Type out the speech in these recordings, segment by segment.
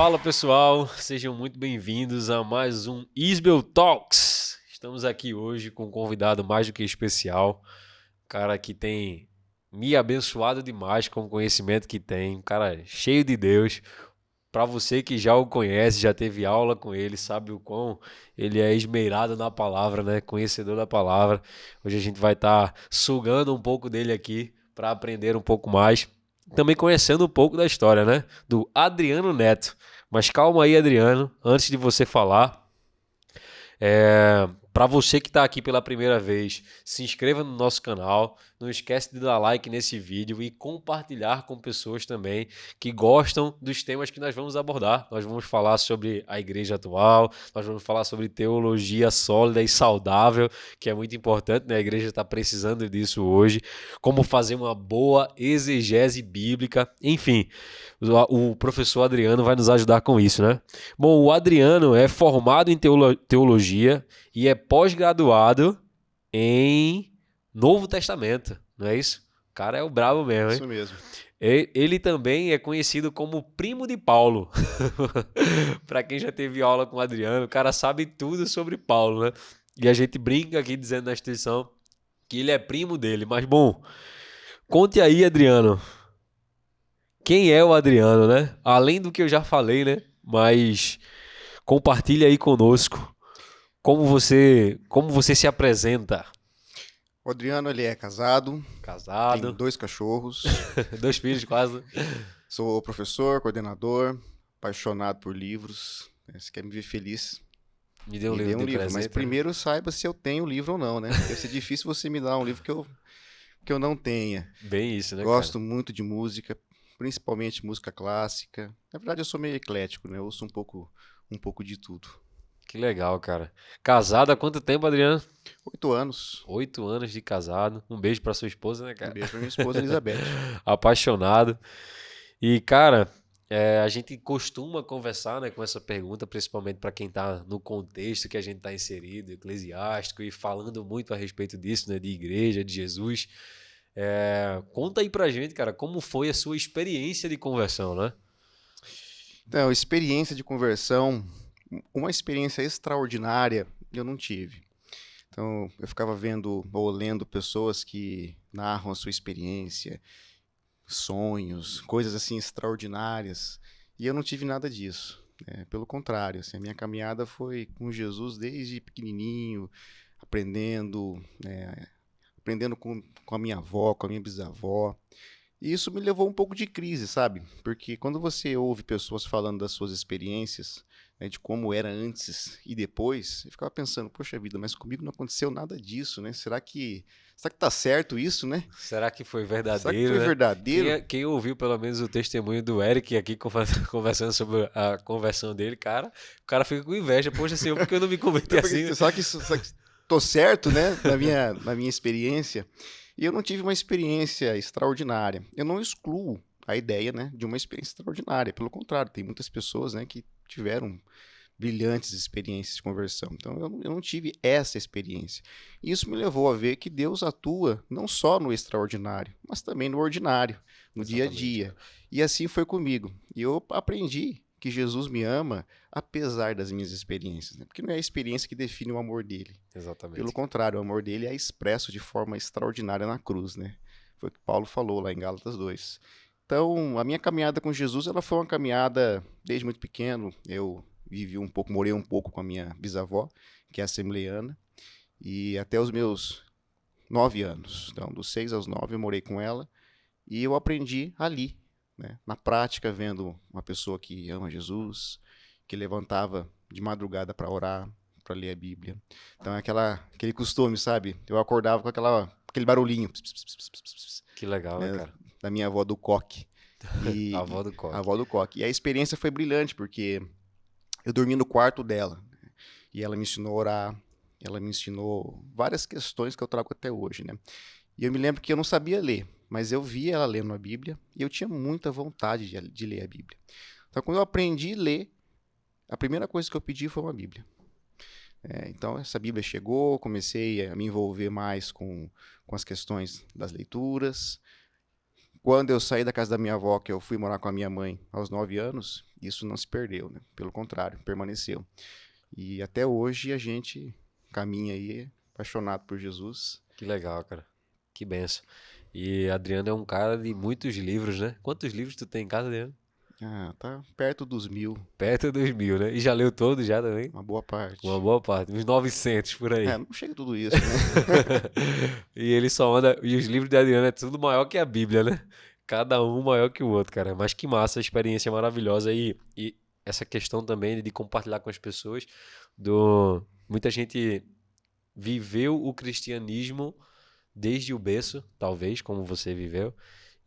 Fala pessoal, sejam muito bem-vindos a mais um Isbel Talks. Estamos aqui hoje com um convidado mais do que especial, um cara que tem me abençoado demais com o conhecimento que tem, um cara cheio de Deus. Para você que já o conhece, já teve aula com ele, sabe o quão ele é esmerado na palavra, né? Conhecedor da palavra. Hoje a gente vai estar sugando um pouco dele aqui para aprender um pouco mais. Também conhecendo um pouco da história, né? Do Adriano Neto. Mas calma aí, Adriano, antes de você falar, para você que está aqui pela primeira vez, se inscreva no nosso canal, não esquece de dar like nesse vídeo e compartilhar com pessoas também que gostam dos temas que nós vamos abordar. Nós vamos falar sobre a igreja atual, nós vamos falar sobre teologia sólida e saudável, que é muito importante, né? A igreja está precisando disso hoje, como fazer uma boa exegese bíblica, enfim, o professor Adriano vai nos ajudar com isso, né? Bom, o Adriano é formado em teologia e é pós-graduado em Novo Testamento, não é isso? O cara é o brabo mesmo, hein? Isso mesmo. Ele também é conhecido como primo de Paulo. Para quem já teve aula com o Adriano, o cara sabe tudo sobre Paulo, né? E a gente brinca aqui dizendo na instituição que ele é primo dele. Mas bom, conte aí, Adriano, quem é o Adriano, né? Além do que eu já falei, né? Mas compartilha aí conosco como você se apresenta. O Adriano, ele é casado, tem Casado, 2 cachorros, 2 filhos quase. sou professor, coordenador, apaixonado por livros. Se quer me ver feliz, Me dê um me livro dê um de livro. Mas presente, né? primeiro saiba se eu tenho o livro ou não, né? Deve ser difícil você me dar um livro que eu não tenha. Bem isso, né, cara? Gosto muito de música, principalmente música clássica. Na verdade, eu sou meio eclético, né? Eu ouço um pouco de tudo. Que legal, cara. Casado há quanto tempo, Adriano? 8 anos. 8 anos de casado. Um beijo pra sua esposa, né, Um cara? beijo pra minha esposa, Elizabeth. Apaixonado. E, cara, a gente costuma conversar, né, com essa pergunta, principalmente para quem está no contexto que a gente está inserido, eclesiástico, e falando muito a respeito disso, né, de igreja, de Jesus. Conta aí pra gente, cara, como foi a sua experiência de conversão, né? Então, experiência de conversão, uma experiência extraordinária eu não tive. Então, eu ficava vendo ou lendo pessoas que narram a sua experiência, sonhos, coisas assim extraordinárias, e eu não tive nada disso. Pelo contrário, assim, a minha caminhada foi com Jesus desde pequenininho, aprendendo, aprendendo com a minha avó, com a minha bisavó. E isso me levou um pouco de crise, sabe? Porque quando você ouve pessoas falando das suas experiências, né, de como era antes e depois, eu ficava pensando, poxa vida, mas comigo não aconteceu nada disso, né? Será que tá certo isso, né? Será que foi Será que verdadeiro, foi né? verdadeiro? Quem ouviu pelo menos o testemunho do Eric aqui conversando sobre a conversão dele, cara, o cara fica com inveja. Poxa, Senhor, por que eu não me converti Então, porque, assim, né? será que tô certo, né? Na minha experiência. E eu não tive uma experiência extraordinária. Eu não excluo a ideia, né, de uma experiência extraordinária. Pelo contrário, tem muitas pessoas, né, que tiveram brilhantes experiências de conversão. Então, eu não tive essa experiência. E isso me levou a ver que Deus atua não só no extraordinário, mas também no ordinário, no dia a Exatamente, dia. cara. E assim foi comigo. E eu aprendi que Jesus me ama apesar das minhas experiências, né? Porque não é a experiência que define o amor dele. Pelo Exatamente, cara. contrário, o amor dele é expresso de forma extraordinária na cruz, né? Foi o que Paulo falou lá em Gálatas 2. Então, a minha caminhada com Jesus, ela foi uma caminhada desde muito pequeno. Eu morei um pouco com a minha bisavó, que é assembleiana, e até os meus 9 anos. Então, dos 6 aos 9 eu morei com ela e eu aprendi ali, né? Na prática, vendo uma pessoa que ama Jesus, que levantava de madrugada para orar, para ler a Bíblia. Então é aquele costume, sabe? Eu acordava com aquele barulhinho, Que legal, né, né? cara? Da minha avó do coque. A E avó do a Coque. avó do coque. E a experiência foi brilhante, porque eu dormi no quarto dela. E ela me ensinou a orar. Ela me ensinou várias questões que eu trago até hoje, né? E eu me lembro que eu não sabia ler, mas eu via ela lendo a Bíblia e eu tinha muita vontade de ler a Bíblia. Então, quando eu aprendi a ler, a primeira coisa que eu pedi foi uma Bíblia. Então, essa Bíblia chegou, comecei a me envolver mais com as questões das leituras. Quando eu saí da casa da minha avó, que eu fui morar com a minha mãe aos 9 anos, isso não se perdeu, né? Pelo contrário, permaneceu. E até hoje a gente caminha aí apaixonado por Jesus. Que legal, cara. Que benção. E Adriano é um cara de muitos livros, né? Quantos livros tu tem em casa, Adriano? Ah, tá perto dos 1000, Perto dos 1000, né? E já leu todos já também? uma boa Uma parte. boa parte, uns 900 por É, aí. não chega tudo isso, né? E ele só anda. E os livros de Adriano é tudo maior que a Bíblia, né? Cada um maior que o outro, cara. Mas que massa, a experiência maravilhosa. E essa questão também de compartilhar com as pessoas. Muita gente viveu o cristianismo desde o berço, talvez, como você viveu.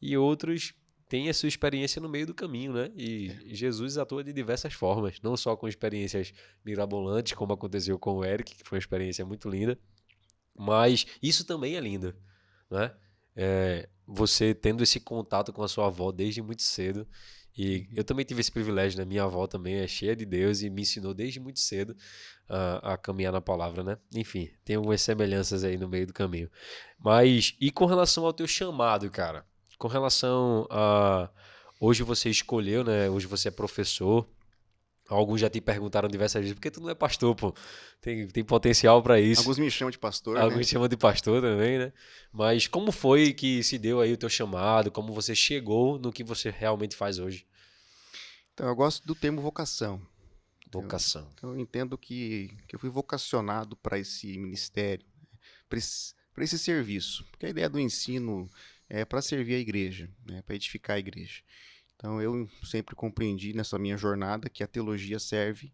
E outros têm a sua experiência no meio do caminho, né? E Jesus atua de diversas formas. Não só com experiências mirabolantes, como aconteceu com o Eric, que foi uma experiência muito linda. Mas isso também é lindo, né? Você tendo esse contato com a sua avó desde muito cedo. E eu também tive esse privilégio, né? Minha avó também é cheia de Deus e me ensinou desde muito cedo a caminhar na palavra, né? Enfim, tem algumas semelhanças aí no meio do caminho. Mas, e com relação ao teu chamado, cara? Com relação a. Hoje você escolheu, né? Hoje você é professor. Alguns já te perguntaram diversas vezes, por que tu não é pastor, pô? Tem potencial para isso. Alguns me chamam de pastor, né? Alguns chamam de pastor também, né? Mas como foi que se deu aí o teu chamado? Como você chegou no que você realmente faz hoje? Então, eu gosto do termo vocação. Vocação. Então, eu entendo que eu fui vocacionado para esse ministério, para esse serviço. Porque a ideia do ensino é para servir a igreja, né? Para edificar a igreja. Então, eu sempre compreendi nessa minha jornada que a teologia serve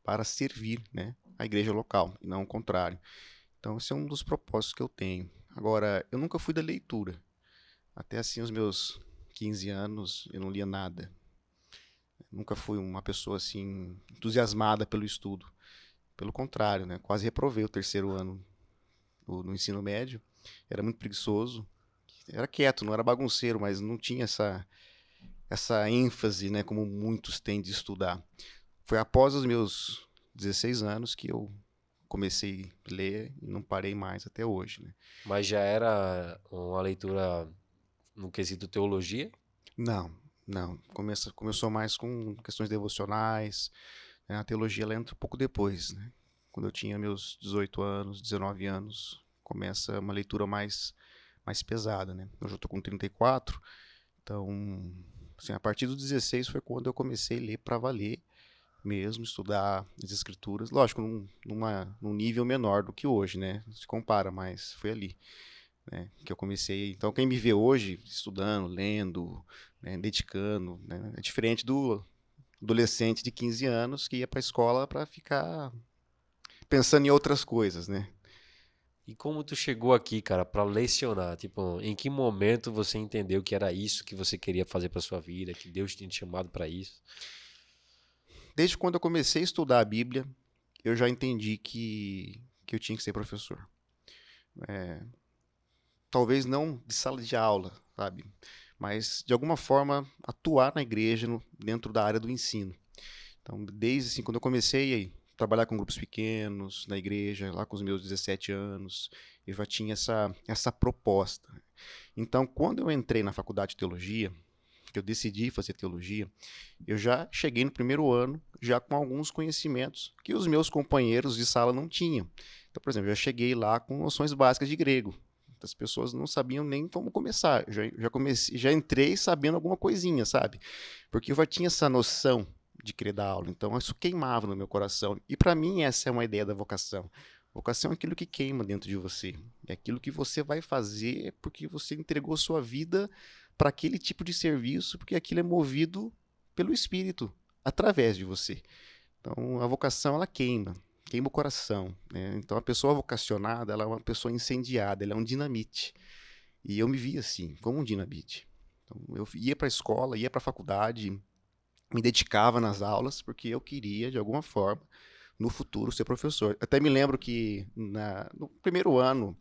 para servir, né, a igreja local, e não o contrário. Então, esse é um dos propósitos que eu tenho. Agora, eu nunca fui da leitura. Até assim, os meus 15 anos, eu não lia nada. Nunca fui uma pessoa assim entusiasmada pelo estudo. Pelo contrário, né? Quase reprovei o terceiro ano no ensino médio. Era muito preguiçoso. Era quieto, não era bagunceiro, mas não tinha essa ênfase, né? Como muitos têm de estudar. Foi após os meus 16 anos que eu comecei a ler e não parei mais até hoje, né? Mas já era uma leitura no quesito teologia? Não, não. Começou mais com questões devocionais, né? A teologia ela entra um pouco depois, né? Quando eu tinha meus 18 anos, 19 anos, começa uma leitura mais pesada, né? Hoje eu estou com 34, então, assim, a partir dos 16 foi quando eu comecei a ler para valer mesmo, estudar as escrituras. Lógico, num nível menor do que hoje, né? Não se compara, mas foi ali, né, que eu comecei. Então, quem me vê hoje estudando, lendo, né, dedicando, né, é diferente do adolescente de 15 anos que ia para a escola para ficar pensando em outras coisas, né? E como tu chegou aqui, cara, para lecionar? Tipo, em que momento você entendeu que era isso que você queria fazer para sua vida, que Deus tinha te chamado para isso? Desde quando eu comecei a estudar a Bíblia, eu já entendi que eu tinha que ser professor. Talvez não de sala de aula, sabe? Mas, de alguma forma, atuar na igreja dentro da área do ensino. Então, desde assim, quando eu comecei a trabalhar com grupos pequenos na igreja, lá com os meus 17 anos, eu já tinha essa proposta. Então, quando eu entrei na faculdade de teologia, que eu decidi fazer teologia, eu já cheguei no primeiro ano já com alguns conhecimentos que os meus companheiros de sala não tinham. Então, por exemplo, eu já cheguei lá com noções básicas de grego. As pessoas não sabiam nem como começar. Já entrei sabendo alguma coisinha, sabe? Porque eu já tinha essa noção de querer dar aula. Então, isso queimava no meu coração. E para mim, essa é uma ideia da vocação. Vocação é aquilo que queima dentro de você. É aquilo que você vai fazer porque você entregou sua vida para aquele tipo de serviço, porque aquilo é movido pelo Espírito, através de você. Então, a vocação, ela queima o coração, né? Então, a pessoa vocacionada, ela é uma pessoa incendiada, ela é um dinamite. E eu me vi assim, como um dinamite. Então, eu ia para a escola, ia para a faculdade, me dedicava nas aulas, porque eu queria, de alguma forma, no futuro, ser professor. Até me lembro que no primeiro ano,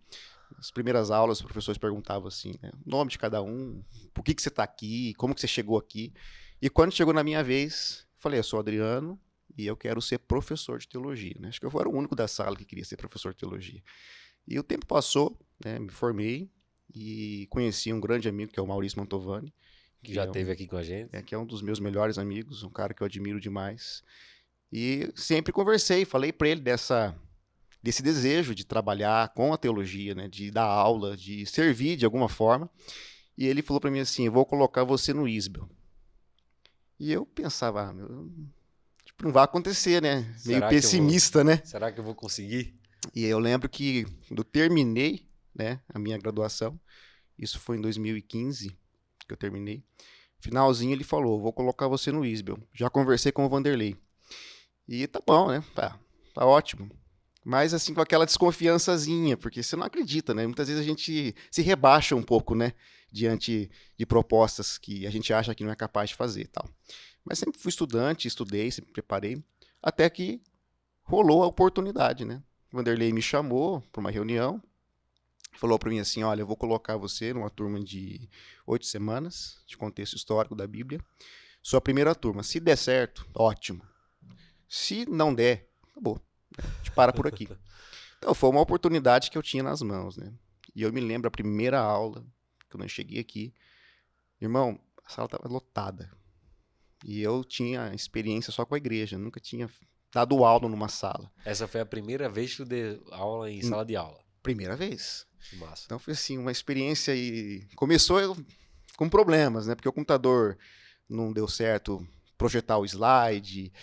nas primeiras aulas, os professores perguntavam assim, né, o nome de cada um, por que você está aqui, como que você chegou aqui. E quando chegou na minha vez, eu falei, eu sou Adriano e eu quero ser professor de teologia. Né? Acho que eu era o único da sala que queria ser professor de teologia. E o tempo passou, né, me formei, e conheci um grande amigo, que é o Maurício Mantovani, Que já esteve aqui com a gente. que é um dos meus melhores amigos, um cara que eu admiro demais. E sempre conversei, falei para ele desse desejo de trabalhar com a teologia, né, de dar aula, de servir de alguma forma. E ele falou para mim assim: eu vou colocar você no ISBEL. E eu pensava, tipo, não vai acontecer, né? Meio pessimista, né? Será que eu vou conseguir? E eu lembro que quando eu terminei, né, a minha graduação, isso foi em 2015 que eu terminei. Finalzinho ele falou: vou colocar você no ISBEL. Já conversei com o Vanderlei. E tá bom, né? Tá ótimo. Mas assim, com aquela desconfiançazinha, porque você não acredita, né? Muitas vezes a gente se rebaixa um pouco, né? Diante de propostas que a gente acha que não é capaz de fazer e tal. Mas sempre fui estudante, estudei, sempre preparei, até que rolou a oportunidade, né? O Vanderlei me chamou para uma reunião, falou para mim assim: olha, eu vou colocar você numa turma de 8 semanas, de contexto histórico da Bíblia. Sua primeira turma. Se der certo, ótimo. Se não der, acabou. A gente para por aqui. Então, foi uma oportunidade que eu tinha nas mãos, né? E eu me lembro a primeira aula, quando eu cheguei aqui, irmão, a sala estava lotada. E eu tinha experiência só com a igreja, nunca tinha dado aula numa sala. Essa foi a primeira vez que tu deu aula em sala de aula. Primeira vez. Que massa. Então foi assim, uma experiência e começou com problemas, né? Porque o computador não deu certo projetar o slide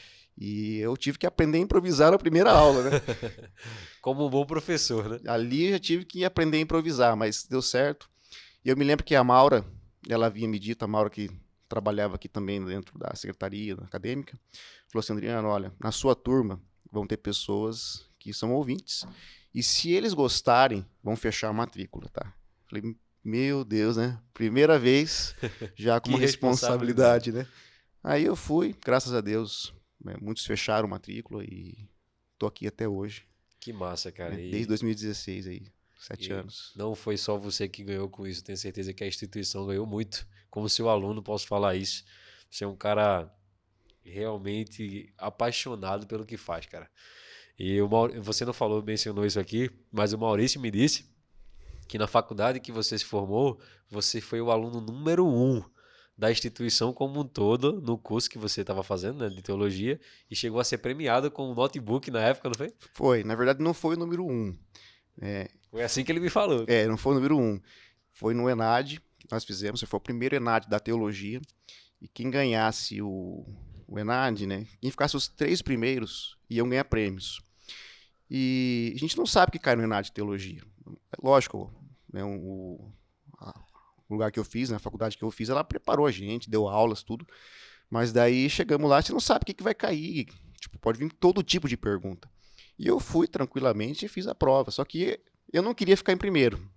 e eu tive que aprender a improvisar na primeira aula, né? Como um bom professor, né? Ali eu já tive que aprender a improvisar, mas deu certo. E eu me lembro que a Maura, ela havia me dito, a Maura que trabalhava aqui também dentro da secretaria acadêmica, falou assim: Adriano, olha, na sua turma vão ter pessoas que são ouvintes e se eles gostarem, vão fechar a matrícula, tá? Falei, meu Deus, né? Primeira vez já com uma responsabilidade, né? Aí eu fui, graças a Deus, muitos fecharam matrícula e tô aqui até hoje. Que massa, cara. Né? Desde 2016 aí, 7 anos. Não foi só você que ganhou com isso, tenho certeza que a instituição ganhou muito. Como seu aluno, posso falar isso. Você é um cara realmente apaixonado pelo que faz, cara. E você não falou, mencionou isso aqui, mas o Maurício me disse que na faculdade que você se formou, você foi o aluno número 1 da instituição como um todo, no curso que você estava fazendo, né, de teologia, e chegou a ser premiado com um notebook na época, não foi? Foi, na verdade não foi o número 1. Foi assim que ele me falou. Não foi o número 1. Foi no ENAD que nós fizemos, foi o primeiro ENAD da teologia, e quem ganhasse o ENAD, né, quem ficasse os 3 primeiros, iam ganhar prêmios. E a gente não sabe o que cai no ENAD de teologia. Lógico, né, o lugar que eu fiz, na faculdade que eu fiz, ela preparou a gente, deu aulas, tudo. Mas daí chegamos lá, você não sabe o que vai cair. Tipo, pode vir todo tipo de pergunta. E eu fui tranquilamente e fiz a prova. Só que eu não queria ficar em primeiro.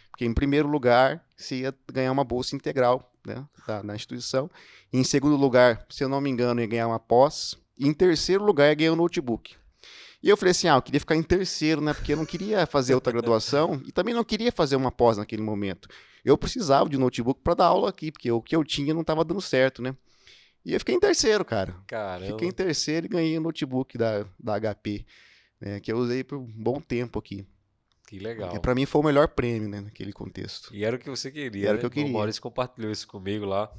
Porque em primeiro lugar, você ia ganhar uma bolsa integral, né, na instituição. E em segundo lugar, se eu não me engano, ia ganhar uma pós. E em terceiro lugar, ia ganhar um notebook. E eu falei assim, eu queria ficar em terceiro, né? Porque eu não queria fazer outra graduação e também não queria fazer uma pós naquele momento. Eu precisava de um notebook para dar aula aqui, porque o que eu tinha não estava dando certo, né? E eu fiquei em terceiro, cara. Caramba. Fiquei em terceiro e ganhei o notebook da HP, né? Que eu usei por um bom tempo aqui. Que legal. E para mim foi o melhor prêmio, né? Naquele contexto. E era o que você queria, Era né? o que eu queria. O Maurício compartilhou isso comigo lá,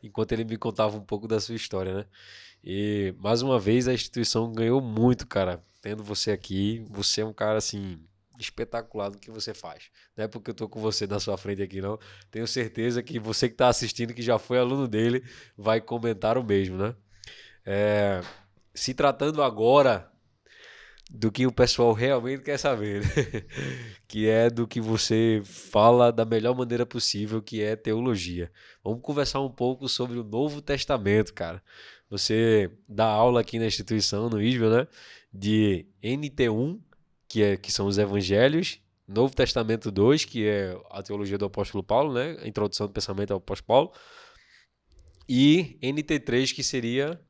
enquanto ele me contava um pouco da sua história, né? E, mais uma vez, a instituição ganhou muito, cara. Tendo você aqui, você é um cara, assim, espetacular no que você faz. Não é porque eu tô com você na sua frente aqui, não. Tenho certeza que você que tá assistindo, que já foi aluno dele, vai comentar o mesmo, né? Se tratando agora do que o pessoal realmente quer saber, né? Que é do que você fala da melhor maneira possível, que é teologia. Vamos conversar um pouco sobre o Novo Testamento, cara. Você dá aula aqui na instituição, no ISBEL, né? De NT1, que são os Evangelhos, Novo Testamento 2, que é a teologia do apóstolo Paulo, né? A introdução do pensamento ao apóstolo Paulo. E NT3, que seria...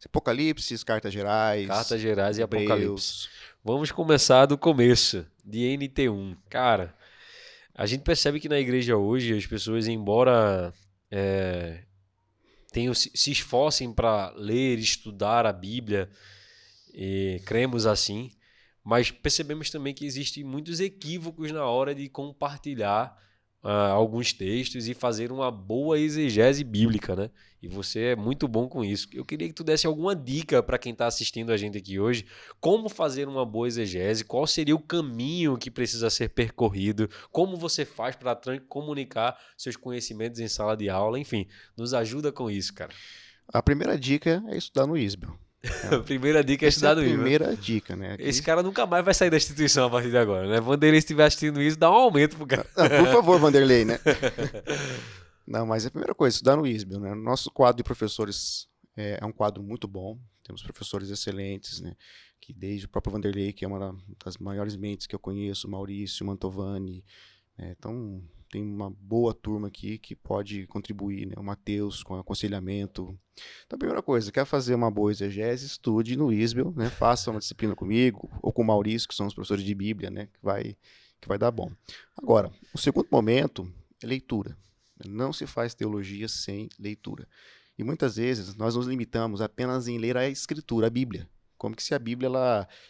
Apocalipse, Cartas Gerais. Cartas Gerais e Hebreus. Apocalipse. Vamos começar do começo, de NT1. Cara, a gente percebe que na igreja hoje as pessoas, embora se esforcem para ler e estudar a Bíblia, e cremos assim, mas percebemos também que existem muitos equívocos na hora de compartilhar alguns textos e fazer uma boa exegese bíblica, né? E você é muito bom com isso. Eu queria que tu desse alguma dica para quem está assistindo a gente aqui hoje, como fazer uma boa exegese, qual seria o caminho que precisa ser percorrido, como você faz para comunicar seus conhecimentos em sala de aula, enfim, nos ajuda com isso, cara. A primeira dica é estudar no ISBEL. A primeira dica é Essa é estudar a no IVA. primeira dica, né? Esse cara nunca mais vai sair da instituição a partir de agora, né? Vanderlei, se estiver assistindo isso, dá um aumento pro cara. Por favor, Vanderlei, né? Não, mas é a primeira coisa, estudar no ISBEL, né? Nosso quadro de professores é um quadro muito bom. Temos professores excelentes, né? Que desde o próprio Vanderlei, que é uma das maiores mentes que eu conheço, Maurício, Mantovani, né? Então, tem uma boa turma aqui que pode contribuir, né? O Matheus com aconselhamento. Então, a primeira coisa, quer fazer uma boa exegese, estude no ISBEL, né? Faça uma disciplina comigo ou com o Maurício, que são os professores de Bíblia, né? Que vai dar bom. Agora, o segundo momento é leitura. Não se faz teologia sem leitura. E muitas vezes nós nos limitamos apenas em ler a Escritura, a Bíblia. Como que se a Bíblia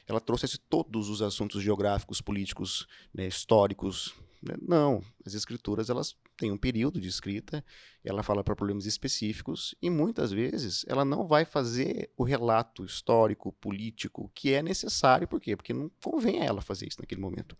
ela trouxesse todos os assuntos geográficos, políticos, né, históricos. Não, as Escrituras elas têm um período de escrita, ela fala para problemas específicos e muitas vezes ela não vai fazer o relato histórico, político que é necessário. Por quê? Porque não convém a ela fazer isso naquele momento.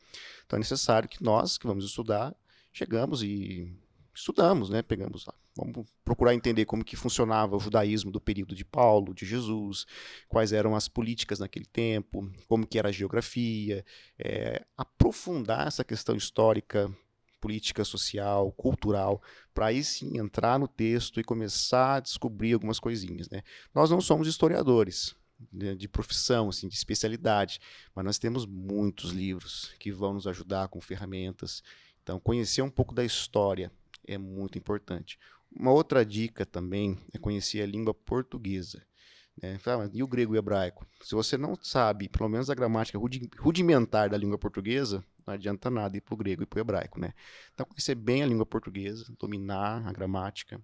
Então é necessário que nós, que vamos estudar, chegamos e estudamos, né? Pegamos lá. Vamos procurar entender como que funcionava o judaísmo do período de Paulo, de Jesus, quais eram as políticas naquele tempo, como que era a geografia, aprofundar essa questão histórica, política, social, cultural, para aí sim entrar no texto e começar a descobrir algumas coisinhas, né? Nós não somos historiadores, né, de profissão, assim, de especialidade, mas nós temos muitos livros que vão nos ajudar com ferramentas. Então, conhecer um pouco da história é muito importante. Uma outra dica também é conhecer a língua portuguesa, né? E o grego e o hebraico? Se você não sabe, pelo menos a gramática rudimentar da língua portuguesa, não adianta nada ir para o grego e para o hebraico, né? Então, conhecer bem a língua portuguesa, dominar a gramática,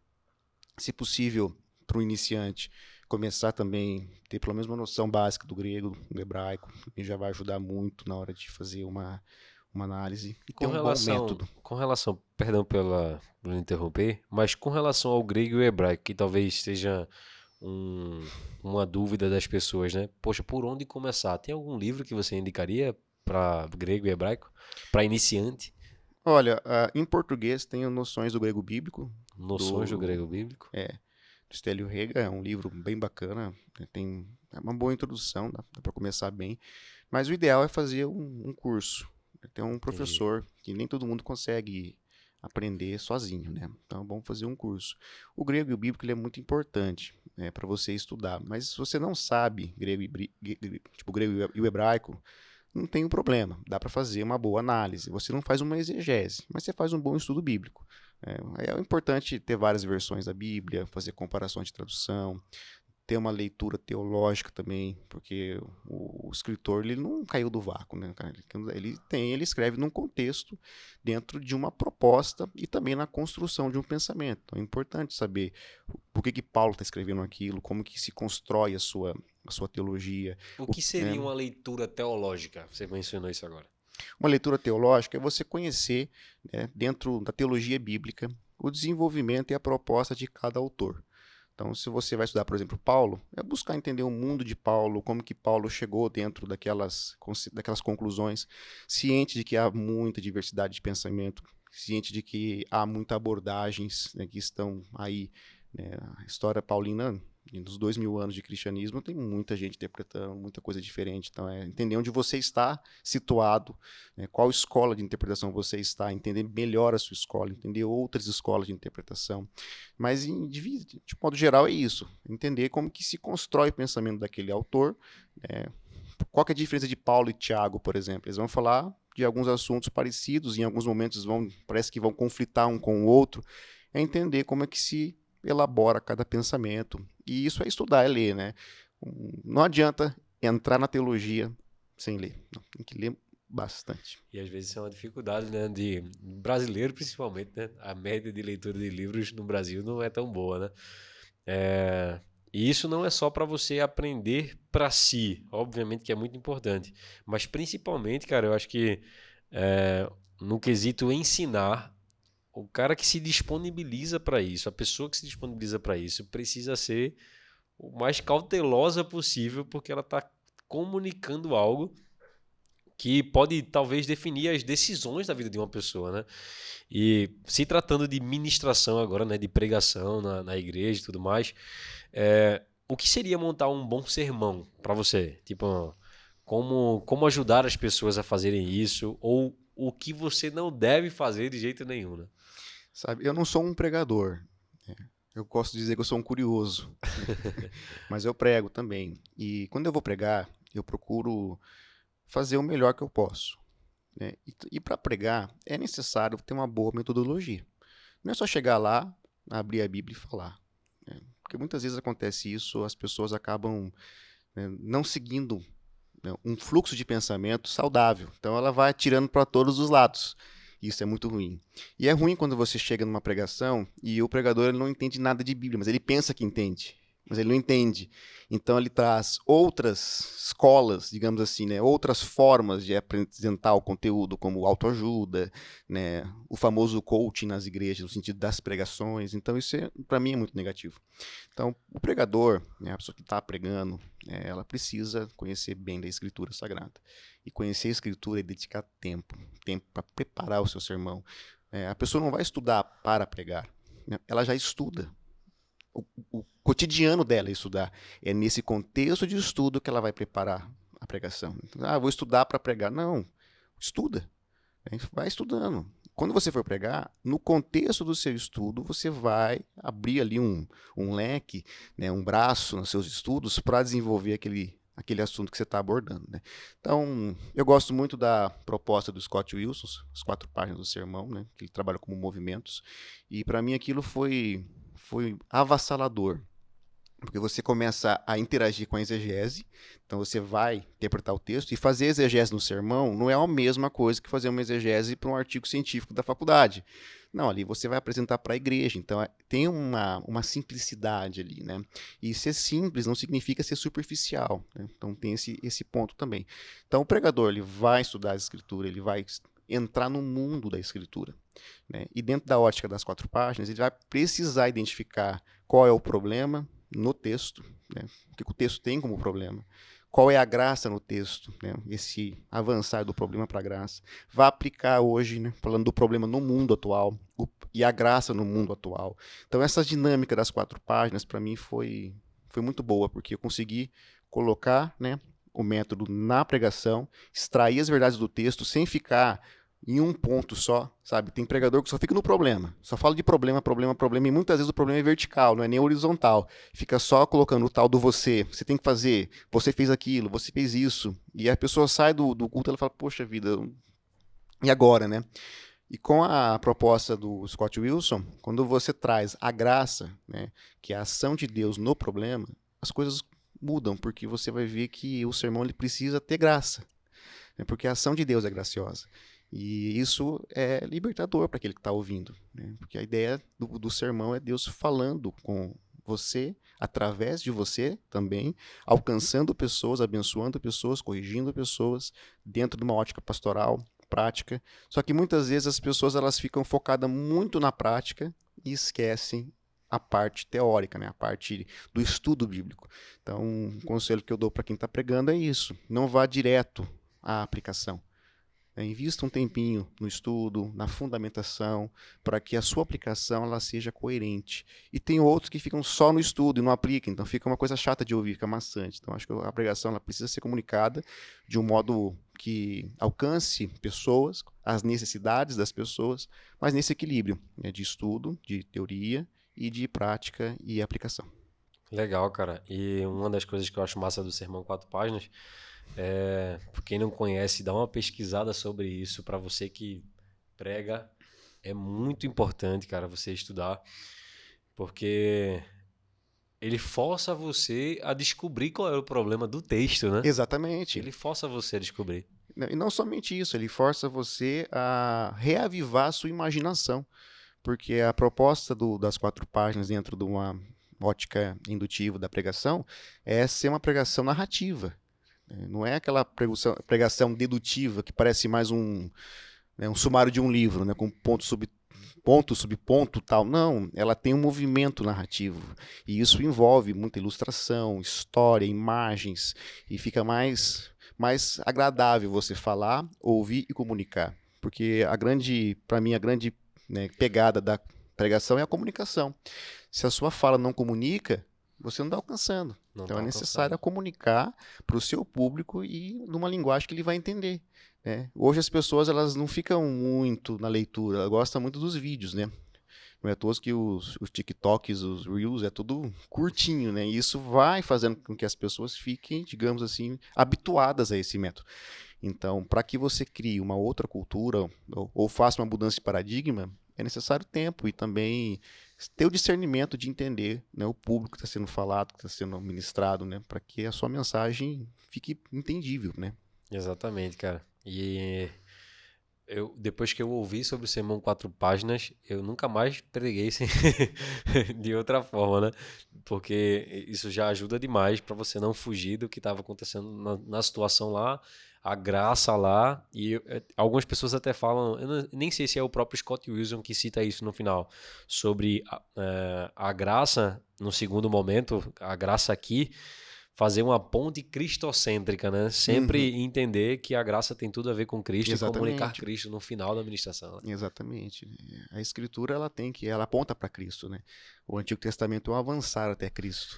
se possível, para o iniciante, começar também a ter pelo menos uma noção básica do grego, do hebraico, que já vai ajudar muito na hora de fazer uma análise e ter um bom método. Com relação, perdão por interromper, mas com relação ao grego e o hebraico, que talvez seja uma dúvida das pessoas, né? Poxa, por onde começar? Tem algum livro que você indicaria para grego e hebraico? Para iniciante? Olha, em português tem Noções do Grego Bíblico. Noções do grego bíblico? Do Stélio Rega, é um livro bem bacana, tem uma boa introdução, dá para começar bem, mas o ideal é fazer um curso. Tem um professor que nem todo mundo consegue aprender sozinho, né? Então é bom fazer um curso. O grego e o bíblico ele é muito importante, né, para você estudar, mas se você não sabe grego tipo grego e o hebraico, não tem um problema, dá para fazer uma boa análise. Você não faz uma exegese, mas você faz um bom estudo bíblico. É importante ter várias versões da Bíblia, fazer comparações de tradução, ter uma leitura teológica também, porque o escritor ele não caiu do vácuo, né, cara? Ele escreve num contexto dentro de uma proposta e também na construção de um pensamento. Então é importante saber por que Paulo está escrevendo aquilo, como que se constrói a sua teologia. O que seria uma leitura teológica? Você mencionou isso agora. Uma leitura teológica é você conhecer, né, dentro da teologia bíblica, o desenvolvimento e a proposta de cada autor. Então, se você vai estudar, por exemplo, Paulo, é buscar entender o mundo de Paulo, como que Paulo chegou dentro daquelas conclusões, ciente de que há muita diversidade de pensamento, ciente de que há muitas abordagens, né, que estão aí, né, a história paulina, nos 2000 anos de cristianismo, tem muita gente interpretando, muita coisa diferente. Então, entender onde você está situado, né, qual escola de interpretação você está, entender melhor a sua escola, entender outras escolas de interpretação. Mas, de modo geral, é isso. Entender como que se constrói o pensamento daquele autor. Qual que é a diferença de Paulo e Tiago, por exemplo? Eles vão falar de alguns assuntos parecidos, em alguns momentos parece que vão conflitar um com o outro. É entender como é que se elabora cada pensamento. E isso é estudar, é ler, né? Não adianta entrar na teologia sem ler. Tem que ler bastante. E às vezes isso é uma dificuldade, né? De brasileiro, principalmente, né? A média de leitura de livros no Brasil não é tão boa, né? E isso não é só para você aprender para si, obviamente que é muito importante, mas principalmente, cara, eu acho que é, no quesito ensinar, o cara que se disponibiliza para isso, a pessoa que se disponibiliza para isso, precisa ser o mais cautelosa possível, porque ela está comunicando algo que pode talvez definir as decisões da vida de uma pessoa, né? E se tratando de ministração agora, né, de pregação na igreja e tudo mais, o que seria montar um bom sermão para você? Tipo, como ajudar as pessoas a fazerem isso, ou o que você não deve fazer de jeito nenhum, né? Sabe, eu não sou um pregador. Né? Eu gosto de dizer que eu sou um curioso, mas eu prego também. E quando eu vou pregar, eu procuro fazer o melhor que eu posso. Né? E para pregar, é necessário ter uma boa metodologia. Não é só chegar lá, abrir a Bíblia e falar. Né? Porque muitas vezes acontece isso, as pessoas acabam, né, não seguindo, né, um fluxo de pensamento saudável. Então ela vai atirando para todos os lados. Isso é muito ruim. E é ruim quando você chega numa pregação e o pregador ele não entende nada de Bíblia, mas ele pensa que entende, mas ele não entende. Então ele traz outras escolas, digamos assim, né, outras formas de apresentar o conteúdo, como autoajuda, né, o famoso coaching nas igrejas, no sentido das pregações. Então isso para mim é muito negativo. Então o pregador, né, a pessoa que está pregando, ela precisa conhecer bem da Escritura Sagrada. E conhecer a Escritura é dedicar tempo para preparar o seu sermão. A pessoa não vai estudar para pregar, né? Ela já estuda. O cotidiano dela é estudar. É nesse contexto de estudo que ela vai preparar a pregação. Então, vou estudar para pregar. Não, estuda. Vai estudando. Quando você for pregar, no contexto do seu estudo, você vai abrir ali um leque, né, um braço nos seus estudos para desenvolver aquele assunto que você está abordando. Né? Então, eu gosto muito da proposta do Scott Wilson, as 4 páginas do sermão, né, que ele trabalha como movimentos, e para mim aquilo foi avassalador, porque você começa a interagir com a exegese, então você vai interpretar o texto, e fazer exegese no sermão não é a mesma coisa que fazer uma exegese para um artigo científico da faculdade. Não, ali você vai apresentar para a igreja, então tem uma simplicidade ali, né? E ser simples não significa ser superficial, né? Então tem esse ponto também. Então o pregador ele vai estudar a escritura, ele vai entrar no mundo da escritura, né? E dentro da ótica das 4 páginas, ele vai precisar identificar qual é o problema no texto, né? O que o texto tem como problema, qual é a graça no texto, né? Esse avançar do problema para a graça. Vai aplicar hoje, né? Falando do problema no mundo atual e a graça no mundo atual. Então essa dinâmica das 4 páginas para mim foi muito boa, porque eu consegui colocar, né, o método na pregação, extrair as verdades do texto sem ficar em um ponto só, sabe? Tem pregador que só fica no problema, só fala de problema, e muitas vezes o problema é vertical, não é nem horizontal. Fica só colocando o tal do você tem que fazer, você fez aquilo, você fez isso, e a pessoa sai do culto e ela fala, poxa vida, e agora, né? E com a proposta do Scott Wilson, quando você traz a graça, né, que é a ação de Deus no problema, as coisas mudam, porque você vai ver que o sermão ele precisa ter graça, né, porque a ação de Deus é graciosa. E isso é libertador para aquele que está ouvindo, né? Porque a ideia do sermão é Deus falando com você, através de você também, alcançando pessoas, abençoando pessoas, corrigindo pessoas, dentro de uma ótica pastoral, prática. Só que muitas vezes as pessoas elas ficam focadas muito na prática e esquecem a parte teórica, né? A parte do estudo bíblico. Então, um conselho que eu dou para quem está pregando é isso: não vá direto à aplicação. Invista um tempinho no estudo, na fundamentação, para que a sua aplicação ela seja coerente. E tem outros que ficam só no estudo e não aplicam, então fica uma coisa chata de ouvir, fica maçante. Então acho que a pregação ela precisa ser comunicada de um modo que alcance pessoas, as necessidades das pessoas, mas nesse equilíbrio, né, de estudo, de teoria e de prática e aplicação. Legal, cara. E uma das coisas que eu acho massa do Sermão 4 páginas por quem não conhece, dá uma pesquisada sobre isso. Para você que prega, é muito importante, cara, você estudar, porque ele força você a descobrir qual é o problema do texto, né? Exatamente. Ele força você a descobrir. E não somente isso, ele força você a reavivar a sua imaginação, porque a proposta das 4 páginas dentro de uma ótica indutiva da pregação, é ser uma pregação narrativa. Não é aquela pregação dedutiva que parece mais um sumário de um livro, né, com ponto, subponto, tal. Não, ela tem um movimento narrativo. E isso envolve muita ilustração, história, imagens, e fica mais agradável você falar, ouvir e comunicar. Porque para mim, a grande, né, pegada da pregação é a comunicação. Se a sua fala não comunica, você não está alcançando. Não Então tá é necessário alcançando. comunicar para o seu público e numa linguagem que ele vai entender. Né? Hoje as pessoas elas não ficam muito na leitura, elas gostam muito dos vídeos, né? Não é à toa que os TikToks, os Reels, é tudo curtinho, né? E isso vai fazendo com que as pessoas fiquem, digamos assim, habituadas a esse método. Então, para que você crie uma outra cultura ou faça uma mudança de paradigma, é necessário tempo e também ter o discernimento de entender, né, o público que está sendo falado, que está sendo ministrado, né, para que a sua mensagem fique entendível, né? Exatamente, cara. E depois que eu ouvi sobre o Sermão 4 páginas, eu nunca mais preguei de outra forma, né? Porque isso já ajuda demais para você não fugir do que estava acontecendo na situação lá, a graça lá. E algumas pessoas até falam, nem sei se é o próprio Scott Wilson que cita isso no final, sobre a graça no segundo momento, a graça aqui fazer uma ponte cristocêntrica, né? Sempre Uhum, entender que a graça tem tudo a ver com Cristo e comunicar exatamente, Cristo no final da ministração, né? exatamente. A Escritura ela aponta para Cristo, né? O Antigo Testamento é um avançar até Cristo.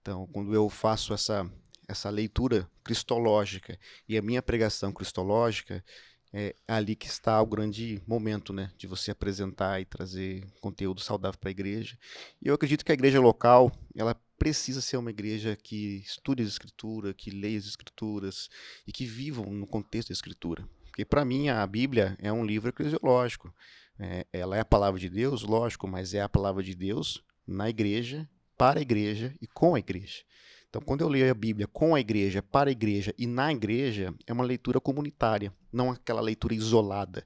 Então, quando eu faço essa leitura cristológica e a minha pregação cristológica, é ali que está o grande momento, né, de você apresentar e trazer conteúdo saudável para a igreja. E eu acredito que a igreja local, ela precisa ser uma igreja que estude a Escritura, que leia as Escrituras e que vivam no contexto da Escritura. Porque para mim a Bíblia é um livro eclesiológico. Ela é a palavra de Deus, lógico, mas é a palavra de Deus na igreja, para a igreja e com a igreja. Então, quando eu leio a Bíblia com a igreja, para a igreja e na igreja, é uma leitura comunitária, não aquela leitura isolada,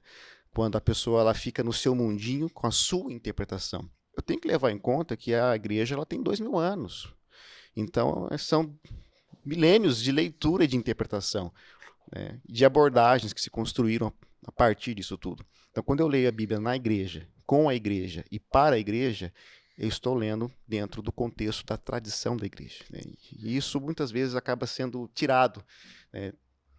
quando a pessoa ela fica no seu mundinho com a sua interpretação. Eu tenho que levar em conta que a igreja ela tem 2000 anos. Então, são milênios de leitura e de interpretação, né, de abordagens que se construíram a partir disso tudo. Então, quando eu leio a Bíblia na igreja, com a igreja e para a igreja, eu estou lendo dentro do contexto da tradição da igreja. Né? E isso muitas vezes acaba sendo tirado. Né?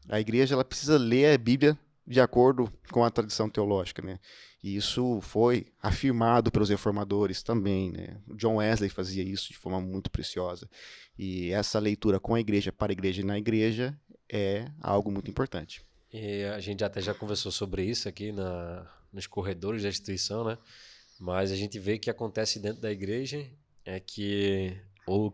A igreja ela precisa ler a Bíblia de acordo com a tradição teológica. Né? E isso foi afirmado pelos reformadores também. Né? O John Wesley fazia isso de forma muito preciosa. E essa leitura com a igreja, para a igreja e na igreja é algo muito importante. E a gente até já conversou sobre isso aqui nos corredores da instituição, né? Mas a gente vê que acontece dentro da igreja é que o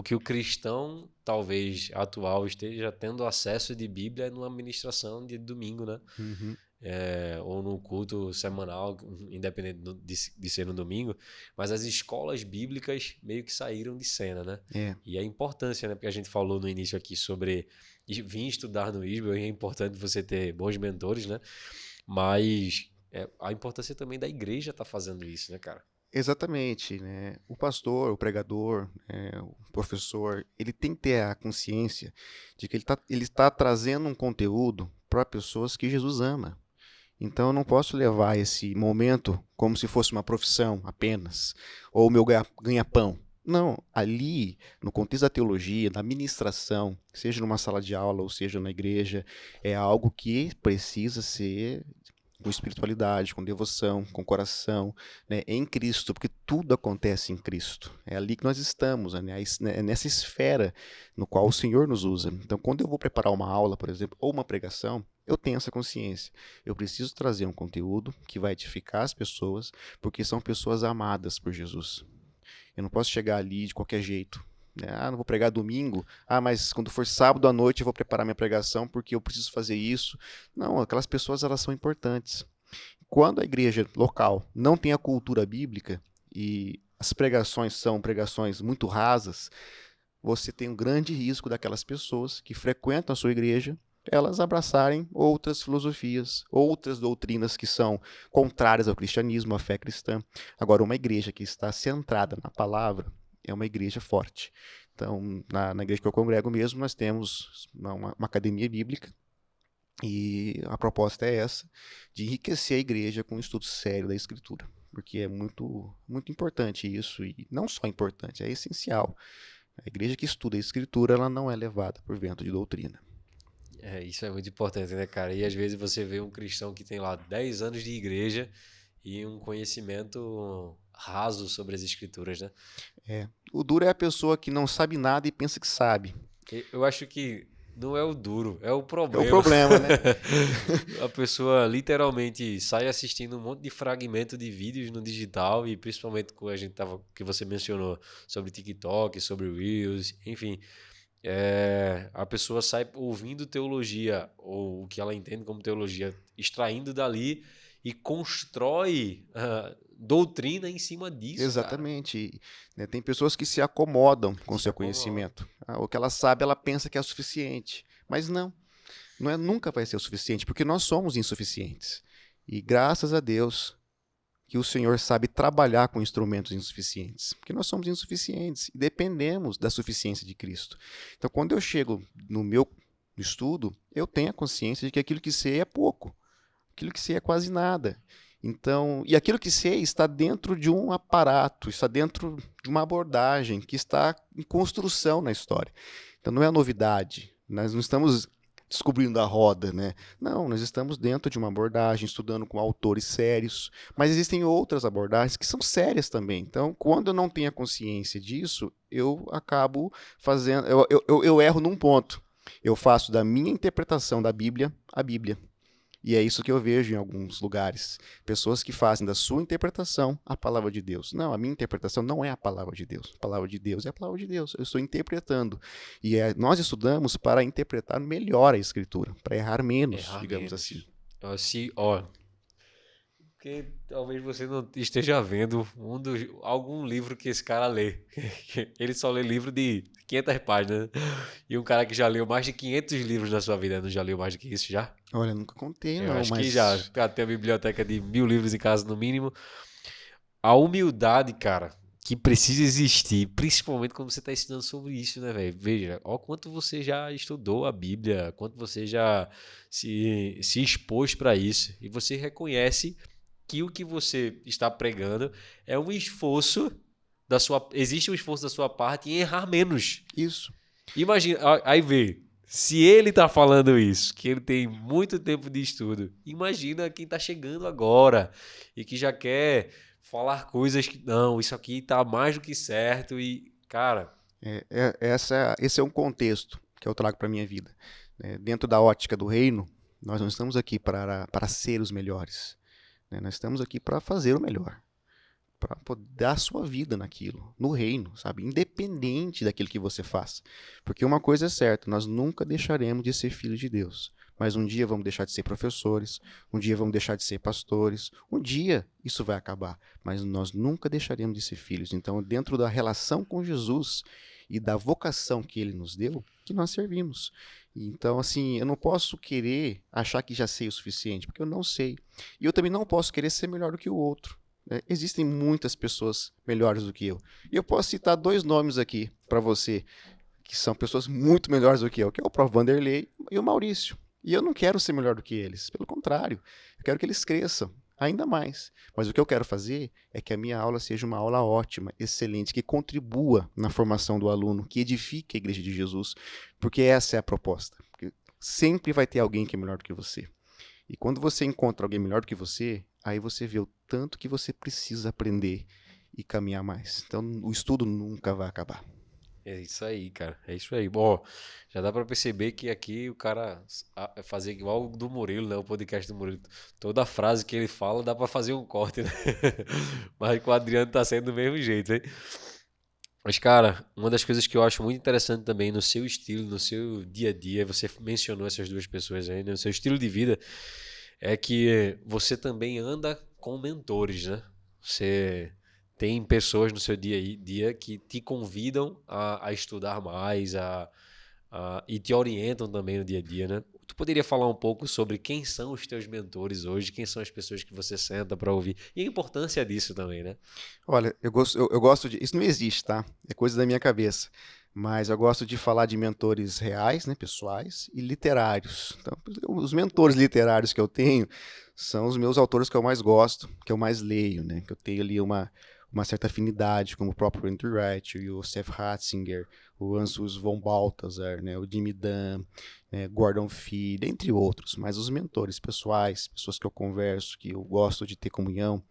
que o cristão, talvez atual, esteja tendo acesso de Bíblia numa ministração de domingo, né? Uhum. Ou no culto semanal, independente de ser no domingo, mas as escolas bíblicas meio que saíram de cena, né? É, E a importância, né? Porque a gente falou no início aqui sobre vir estudar no ISBEL, e é importante você ter bons mentores, né? Mas a importância também da igreja estar fazendo isso, né, cara? exatamente, né? O pastor, o pregador, o professor, ele tem que ter a consciência de que ele está trazendo um conteúdo para pessoas que Jesus ama. Então eu não posso levar esse momento como se fosse uma profissão apenas, ou o meu ganha-pão. Não, ali, no contexto da teologia, da ministração, seja numa sala de aula ou seja na igreja, é algo que precisa ser com espiritualidade, com devoção, com coração, né, em Cristo, porque tudo acontece em Cristo. É ali que nós estamos, né, é nessa esfera no qual o Senhor nos usa. Então, quando eu vou preparar uma aula, por exemplo, ou uma pregação, eu tenho essa consciência. Eu preciso trazer um conteúdo que vai edificar as pessoas, porque são pessoas amadas por Jesus. Eu não posso chegar ali de qualquer jeito. Né? Ah, não vou pregar domingo. Ah, mas quando for sábado à noite eu vou preparar minha pregação porque eu preciso fazer isso. Não, aquelas pessoas elas são importantes. Quando a igreja local não tem a cultura bíblica e as pregações são pregações muito rasas, você tem um grande risco daquelas pessoas que frequentam a sua igreja elas abraçarem outras filosofias, outras doutrinas que são contrárias ao cristianismo, à fé cristã. Agora, uma igreja que está centrada na palavra, é uma igreja forte. Então, na igreja que eu congrego mesmo, nós temos uma academia bíblica, e a proposta é essa, de enriquecer a igreja com um estudo sério da Escritura, porque é muito, muito importante isso, e não só importante, é essencial. A igreja que estuda a Escritura, ela não é levada por vento de doutrina. Isso é muito importante, né, cara? E às vezes você vê um cristão que tem lá 10 anos de igreja e um conhecimento raso sobre as escrituras, né? O duro é a pessoa que não sabe nada e pensa que sabe. Eu acho que não é o duro, é o É o problema. problema, né? A pessoa literalmente sai assistindo um monte de fragmento de vídeos no digital e principalmente com a gente tava, que você mencionou sobre TikTok, sobre Reels, enfim. A pessoa sai ouvindo teologia, ou o que ela entende como teologia, extraindo dali e constrói doutrina em cima disso, cara. Exatamente. Né, tem pessoas que se acomodam com o Se seu acomoda. conhecimento. O que ela sabe, ela pensa que é o suficiente. Mas não é, nunca vai ser o suficiente, porque nós somos insuficientes. E graças a Deus que o Senhor sabe trabalhar com instrumentos insuficientes, porque nós somos insuficientes e dependemos da suficiência de Cristo. Então, quando eu chego no meu estudo, eu tenho a consciência de que aquilo que sei é pouco, aquilo que sei é quase nada. Então, e aquilo que sei está dentro de um aparato, está dentro de uma abordagem que está em construção na história. Então, não é novidade. Nós não estamos descobrindo a roda, né? Não, nós estamos dentro de uma abordagem, estudando com autores sérios, mas existem outras abordagens que são sérias também. Então, quando eu não tenho a consciência disso, eu acabo fazendo, eu erro num ponto. Eu faço da minha interpretação da Bíblia a Bíblia. E é isso que eu vejo em alguns lugares. Pessoas que fazem da sua interpretação a palavra de Deus. Não, a minha interpretação não é a palavra de Deus. A palavra de Deus é a palavra de Deus. Eu estou interpretando. E nós estudamos para interpretar melhor a Escritura, para errar menos, Errar digamos assim. menos. Porque talvez você não esteja vendo algum livro que esse cara lê. Ele só lê livro de 500 páginas. E um cara que já leu mais de 500 livros na sua vida, não já leu mais do que isso já? Olha, nunca contei, Eu não, acho que já. mas Tem a biblioteca de 1000 livros em casa, no mínimo. A humildade, cara, que precisa existir, principalmente quando você está ensinando sobre isso, né, velho? Veja, ó quanto você já estudou a Bíblia, quanto você já se expôs para isso. E você reconhece que o que você está pregando é um esforço da sua. Existe um esforço da sua parte em errar menos. isso. Imagina, aí vê, se ele tá falando isso, que ele tem muito tempo de estudo, imagina quem tá chegando agora e que já quer falar coisas que, não, isso aqui tá mais do que certo e, cara, Esse é um contexto que eu trago para a minha vida. Dentro da ótica do reino, nós não estamos aqui para ser os melhores. Nós estamos aqui para fazer o melhor, para poder dar a sua vida naquilo, no reino, sabe? Independente daquilo que você faça. Porque uma coisa é certa, nós nunca deixaremos de ser filhos de Deus. Mas um dia vamos deixar de ser professores, um dia vamos deixar de ser pastores, um dia isso vai acabar, mas nós nunca deixaremos de ser filhos. Então, dentro da relação com Jesus e da vocação que ele nos deu, que nós servimos. Então, assim, eu não posso querer achar que já sei o suficiente, porque eu não sei. E eu também não posso querer ser melhor do que o outro. Existem muitas pessoas melhores do que eu. E eu posso citar 2 nomes aqui para você, que são pessoas muito melhores do que eu, que é o Prof. Vanderlei e o Maurício. E eu não quero ser melhor do que eles. Pelo contrário, eu quero que eles cresçam ainda mais. Mas o que eu quero fazer é que a minha aula seja uma aula ótima, excelente, que contribua na formação do aluno, que edifique a Igreja de Jesus, porque essa é a proposta. Porque sempre vai ter alguém que é melhor do que você. E quando você encontra alguém melhor do que você, aí você vê o tanto que você precisa aprender e caminhar mais. Então, o estudo nunca vai acabar. é isso aí, cara, é isso aí. Bom, já dá pra perceber que aqui o cara fazer igual o do Murilo, né, o podcast do Murilo. Toda frase que ele fala dá pra fazer um corte, né? Mas com o Adriano tá sendo do mesmo jeito, hein? Mas, cara, uma das coisas que eu acho muito interessante também no seu estilo, no seu dia a dia, você mencionou essas duas pessoas aí, né? No seu estilo de vida, é que você também anda com mentores, né? Você tem pessoas no seu dia a dia que te convidam a estudar mais, e te orientam também no dia a dia, né? Tu poderia falar um pouco sobre quem são os teus mentores hoje, quem são as pessoas que você senta para ouvir e a importância disso também, né? Olha, eu gosto de. Isso não existe, tá? É coisa da minha cabeça. Mas eu gosto de falar de mentores reais, né, pessoais, e literários. Então, os mentores literários que eu tenho são os meus autores que eu mais gosto, que eu mais leio, né? Que eu tenho ali uma certa afinidade, como o próprio Andrew Wright, o Joseph Ratzinger, o Ansus von Balthasar, né, o Jimmy Dunn, né, Gordon Fee, entre outros. Mas os mentores pessoais, pessoas que eu converso, que eu gosto de ter comunhão,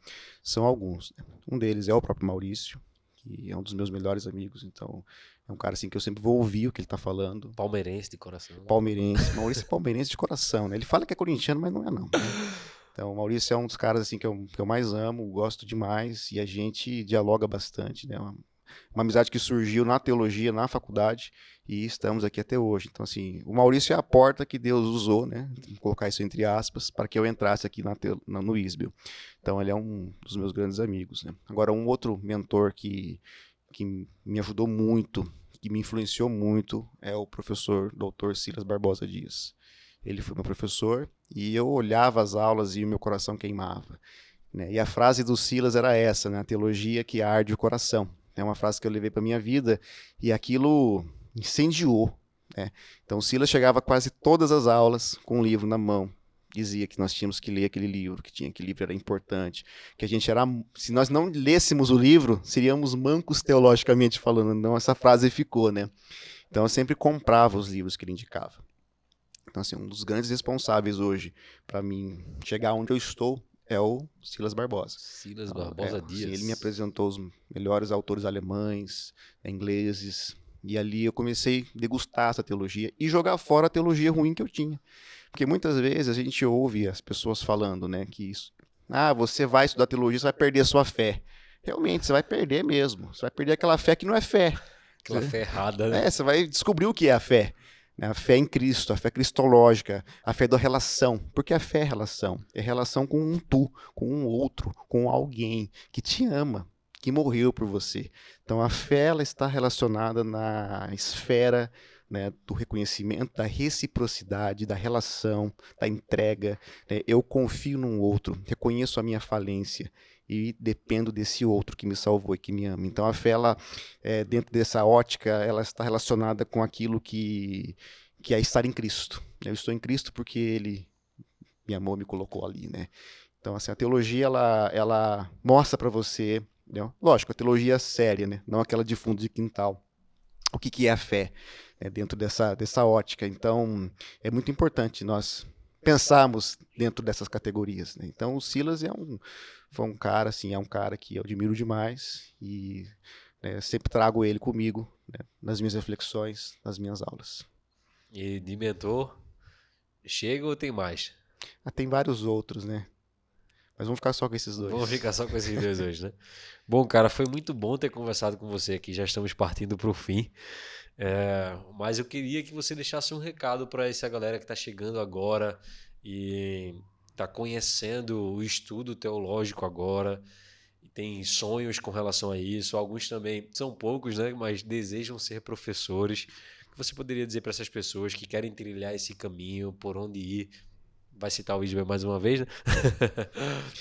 são alguns, né? Um deles é o próprio Maurício, que é um dos meus melhores amigos, então é um cara assim que eu sempre vou ouvir o que ele tá falando. Palmeirense de coração. Palmeirense, Maurício é palmeirense de coração, né? Ele fala que é corintiano, mas não é não, né? Então, o Maurício é um dos caras assim que eu mais amo, gosto demais e a gente dialoga bastante, né? Uma amizade que surgiu na teologia, na faculdade e estamos aqui até hoje. Então, assim, o Maurício é a porta que Deus usou, né? Vou colocar isso entre aspas, para que eu entrasse aqui no ISBEL. Então, ele é um dos meus grandes amigos, né? Agora, um outro mentor que me ajudou muito, que me influenciou muito, é o professor Dr. Silas Barbosa Dias. Ele foi meu professor e eu olhava as aulas e o meu coração queimava, né? E a frase do Silas era essa, né? A teologia que arde o coração. É uma frase que eu levei para minha vida e aquilo incendiou, né? Então o Silas chegava quase todas as aulas com um livro na mão. Dizia que nós tínhamos que ler aquele livro, que aquele livro era importante, que a gente era, se nós não lêssemos o livro, seríamos mancos teologicamente falando. Então essa frase ficou, né? Então eu sempre comprava os livros que ele indicava. Então assim, um dos grandes responsáveis hoje para mim chegar onde eu estou é o Silas Barbosa. Silas Barbosa Dias. Assim, ele me apresentou os melhores autores alemães, ingleses, e ali eu comecei a degustar essa teologia e jogar fora a teologia ruim que eu tinha. Porque muitas vezes a gente ouve as pessoas falando, né, que isso, você vai estudar teologia, você vai perder a sua fé. Realmente, você vai perder mesmo. Você vai perder aquela fé que não é fé. Aquela fé errada, né? Você vai descobrir o que é a fé. A fé em Cristo, a fé cristológica, a fé da relação. Porque a fé é relação. É relação com um tu, com um outro, com alguém que te ama, que morreu por você. Então a fé ela está relacionada na esfera, né, do reconhecimento, da reciprocidade, da relação, da entrega. Né? Eu confio num outro, reconheço a minha falência e dependo desse outro que me salvou e que me ama. Então a fé, ela, dentro dessa ótica, ela está relacionada com aquilo que é estar em Cristo. Eu estou em Cristo porque Ele me amou, me colocou ali, né? Então assim, a teologia ela mostra para você, né? Lógico, a teologia é séria, né? Não aquela de fundo de quintal. O que é a fé, né? Dentro dessa ótica. Então é muito importante nós pensarmos dentro dessas categorias, né? Então o Silas foi um cara, assim, é um cara que eu admiro demais e, né, sempre trago ele comigo, né, nas minhas reflexões, nas minhas aulas. E de mentor, chega ou tem mais? Tem vários outros, né? Mas vamos ficar só com esses dois. Vamos ficar só com esses dois hoje, né? Bom, cara, foi muito bom ter conversado com você aqui. Já estamos partindo para o fim. Mas eu queria que você deixasse um recado para essa galera que está chegando agora e está conhecendo o estudo teológico agora. E tem sonhos com relação a isso. Alguns também, são poucos, né? Mas desejam ser professores. O que você poderia dizer para essas pessoas que querem trilhar esse caminho, por onde ir? Vai citar o ISBEL mais uma vez, né?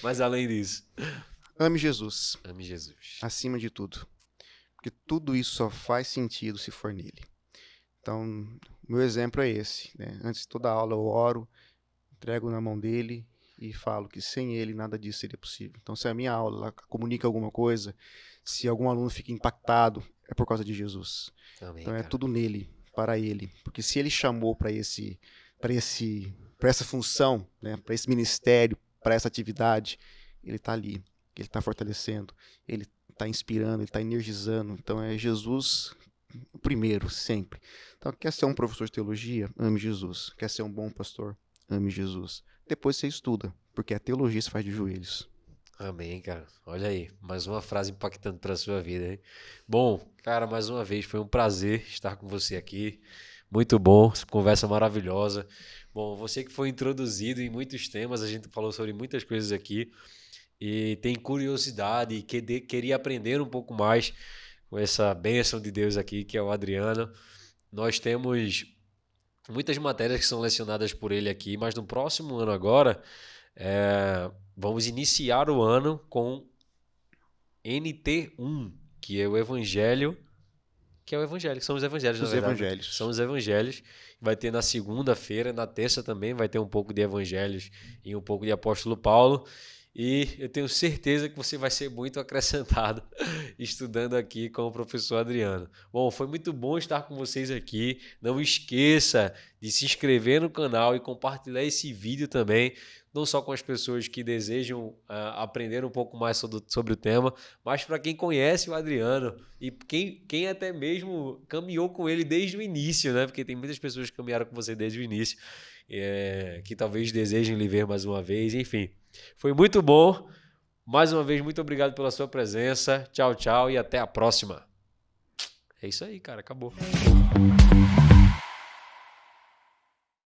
Mas além disso, Ame Jesus. ame Jesus. Acima de tudo. Porque tudo isso só faz sentido se for nele. Então, meu exemplo é esse, né? Antes de toda aula eu oro, entrego na mão dele e falo que sem ele nada disso seria possível. Então, se a minha aula ela comunica alguma coisa, se algum aluno fica impactado, é por causa de Jesus. Amém, Então, é cara. tudo nele, para ele. Porque se ele chamou para essa função, né, para esse ministério, para essa atividade, ele está ali, ele está fortalecendo, ele está inspirando, ele está energizando. Então é Jesus o primeiro, sempre. Então quer ser um professor de teologia? Ame Jesus. Quer ser um bom pastor? Ame Jesus. Depois você estuda, porque a teologia se faz de joelhos. Amém, cara. Olha aí, mais uma frase impactante para a sua vida, hein? Bom, cara, mais uma vez foi um prazer estar com você aqui. Muito bom, essa conversa maravilhosa. Bom, você que foi introduzido em muitos temas, a gente falou sobre muitas coisas aqui e tem curiosidade e queria aprender um pouco mais com essa bênção de Deus aqui, que é o Adriano. Nós temos muitas matérias que são lecionadas por ele aqui, mas no próximo ano agora, vamos iniciar o ano com NT1, que é o Evangelho, são os Evangelhos, na Os verdade. evangelhos. São os Evangelhos. Vai ter na segunda-feira, na terça também vai ter um pouco de Evangelhos e um pouco de Apóstolo Paulo. E eu tenho certeza que você vai ser muito acrescentado estudando aqui com o professor Adriano. Bom, foi muito bom estar com vocês aqui. Não esqueça de se inscrever no canal e compartilhar esse vídeo também, não só com as pessoas que desejam aprender um pouco mais sobre o tema, mas para quem conhece o Adriano e quem até mesmo caminhou com ele desde o início, né? Porque tem muitas pessoas que caminharam com você desde o início, que talvez desejem lhe ver mais uma vez, enfim. Foi muito bom. Mais uma vez, muito obrigado pela sua presença. Tchau, tchau e até a próxima. É isso aí, cara. Acabou.